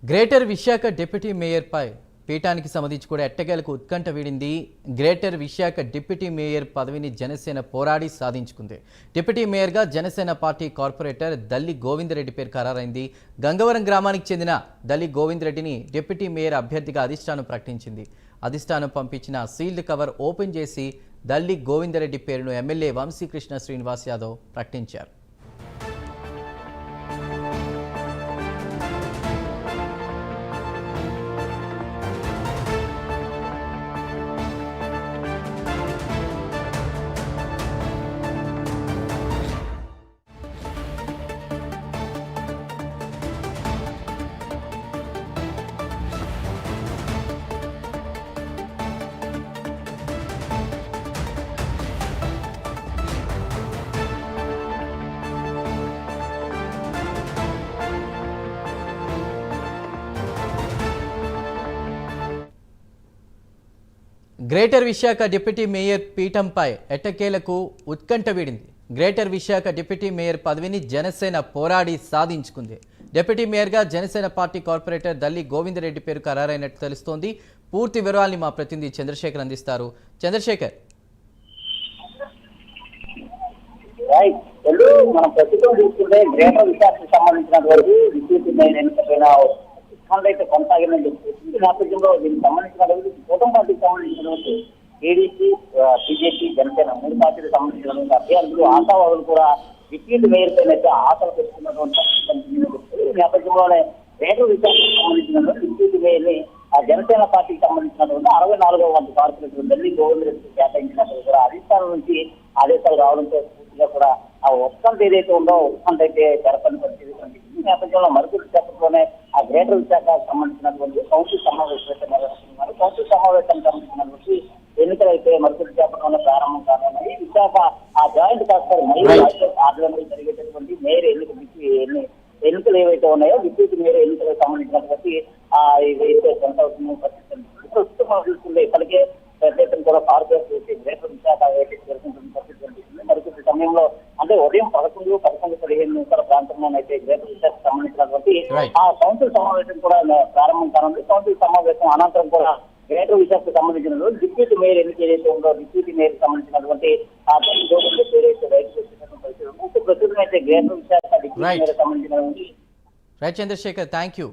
Greater Visakha deputy మేయర్పై పీఠానికి సంబంధించి కూడా ఎట్టకేలకు ఉత్కంఠ వీడింది. గ్రేటర్ విశాఖ డిప్యూటీ మేయర్ పదవిని జనసేన పోరాడి సాధించుకుంది. డిప్యూటీ మేయర్గా జనసేన పార్టీ కార్పొరేటర్ దల్లి గోవిందరెడ్డి పేరు ఖరారైంది. గంగవరం గ్రామానికి చెందిన దల్లి గోవిందరెడ్డిని డిప్యూటీ మేయర్ అభ్యర్థిగా అధిష్టానం ప్రకటించింది. అధిష్టానం పంపించిన సీల్డ్ కవర్ ఓపెన్ చేసి దల్లి గోవిందరెడ్డి పేరును ఎమ్మెల్యే వంశీకృష్ణ శ్రీనివాస్ యాదవ్ ప్రకటించారు. గ్రేటర్ విశాఖ డిప్యూటీ మేయర్ పీఠంపై ఎట్టకేలకు ఉత్కంఠ వీడింది. గ్రేటర్ విశాఖ డిప్యూటీ మేయర్ పదవిని జనసేన పోరాడి సాధించుకుంది. డిప్యూటీ మేయర్గా జనసేన పార్టీ కార్పొరేటర్ దల్లి గోవిందరెడ్డి పేరు ఖరారైనట్టు తెలుస్తోంది. పూర్తి వివరాల్ని మా ప్రతినిధి చంద్రశేఖర్ అందిస్తారు. చంద్రశేఖర్, మనం ప్రస్తుతం చూసుకుంటే గ్రేటర్ విశాఖకు సంబంధించినటువంటి డిప్యూటీ మేయర్ ఎన్నికైన అయితే కొనసాగిందని చెప్తుంది. ఈ నేపథ్యంలో దీనికి సంబంధించినటువంటి కూటమి పార్టీకి సంబంధించినటువంటి టీడీపీ, బీజేపీ, జనసేన మూడు పార్టీలకు సంబంధించినటువంటి అభ్యర్థులు, ఆశావాదులు కూడా డిప్యూటీ మేయర్ పైన అయితే ఆశలు పెట్టుకున్నటువంటి ఈ నేపథ్యంలోనే గ్రేటర్ విశాఖకు సంబంధించినటువంటి డిప్యూటీ మేయర్ ని ఆ జనసేన పార్టీకి సంబంధించినటువంటి 64వ వంతు కార్పొరేటర్ ఢిల్లీ గోవిందరెడ్డి కేటాయించినప్పుడు కూడా అధిష్టానం నుంచి ఆదేశాలు రావడంతో పూర్తిగా కూడా ఆ ఉత్కంఠ ఏదైతే ఉందో ఉత్కంఠ అయితే జరపని పరిస్థితి కనిపిస్తుంది. ఈ నేపథ్యంలో మరుసటి చెప్పడంలోనే ఆ గ్రేటర్ విశాఖకు సంబంధించినటువంటి కౌన్సిల్ సమావేశం అయితే నిర్వహిస్తున్నారు. కౌన్సిల్ సమావేశానికి సంబంధించినటువంటి ఎన్నికలు అయితే మరుసటి చెప్పడంలో ప్రారంభం కానున్నాయి. విశాఖ ఆ జాయింట్ కలెక్టర్ ఆధ్వర్యంలో జరిగేటటువంటి మేయర్ ఎన్నికలు ఏవైతే ఉన్నాయో డిప్యూటీ మేయర్ ఎన్నికలకు సంబంధించినటువంటి ఇవైతే కొనసాగుతున్న పరిస్థితి ప్రస్తుతం చూసుకుంటే ఇప్పటికే పెద్ద ఎత్తున కూడా కార్పొరేట్ గ్రేటర్ విశాఖ చేరుకుంటున్న పరిస్థితి కనిపిస్తుంది. మరికొద్ది సమయంలో అంటే ఉదయం 11-15 నిమిషాల ప్రాంతంలోనైతే గ్రేటర్ విశాఖకు సంబంధించినటువంటి ఆ కౌన్సిల్ సమావేశం కూడా ప్రారంభం కానుంది. కౌన్సిల్ సమావేశం అనంతరం కూడా గ్రేటర్ విశాఖకు సంబంధించినటువంటి డిప్యూటీ మేయర్ ఎన్నిక ఏదైతే ఉందో డిప్యూటీ మేయర్ సంబంధించినటువంటి ఆ పేరు అయితే రైతు చేసినటువంటి పరిస్థితి ప్రస్తుతం అయితే గ్రేటర్ విశాఖ డిప్యూటీ మేయర్ సంబంధించినటువంటి చంద్రశేఖర్, థ్యాంక్ యూ.